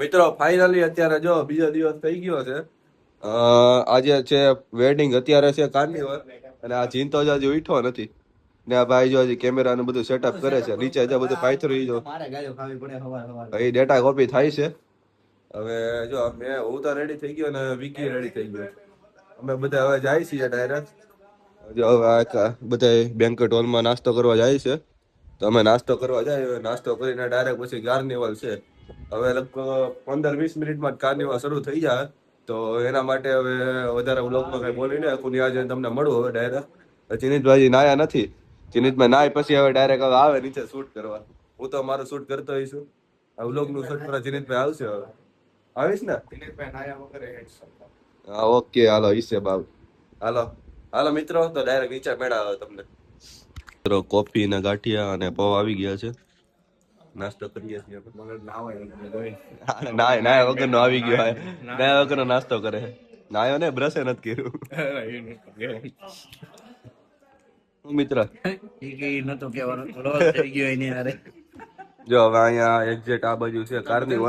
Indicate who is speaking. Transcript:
Speaker 1: મિત્રો ફાઇનલી અત્યારે જો બીજો દિવસ થઈ ગયો છે. આજે છે વેડિંગ, અત્યારે છે કાર્નિવલ અને આ જીન તો હજી ઉઠ્યો નથી ને આ ભાઈ જો હજી કેમેરા નું બધું સેટઅપ કરે છે. નીચે જો બધું પાથરી જો એ ડેટા કોપી થાય છે. હવે જો હું તો રેડી થઈ ગયો ને વિકી રેડી થઈ ગયો. અમે બધા હવે જાય છીએ ડાયરેક્ટ. જો હવે બધા બેન્કેટ હોલમાં નાસ્તો કરવા જાય છે. તો અમે નાસ્તો કરવા જાય, નાસ્તો કરીને ડાયરેક્ટ પછી કાર્નિવલ છે. હવે લગભગ 15-20 મિનિટમાં જ કાર્નિવલ શરૂ થઈ જાય. તો એના માટે હવે વધારે વ્લોગમાં કઈ બોલી ને ત્યાં જઈને તમને મળું હવે ડાયરેક્ટ. ચિનિતભાઈ નાયા નથી. ચિનિતભાઈ નાય પછી હવે ડાયરેક્ટ હવે આવે નીચે શૂટ કરવા. હું તો મારું શૂટ કરતો હોઈશું. આ વ્લોગનું શૂટ કરવા ચિનિતભાઈ આવશે હવે. આવીશ ને? ચિનિતભાઈ નાયા વગર હા ઓકે, હાલો ઈસે બાબ. હાલો હાલો મિત્રો, તો ડાયરેક્ટ નીચે મેળા તમને. મિત્રો કોફી ને ગાંઠિયા અને પૌ આવી ગયા છે. નાસ્તો કરીએ છીએ. નાય નાય વગર નો આવી ગયો. નાય વગર નો નાસ્તો કરે. નાયો ને બ્રશ નથી કર્યું. મિત્ર જો હવે અહીંયા એક્ઝેક્ટ આ બાજુ છે કારની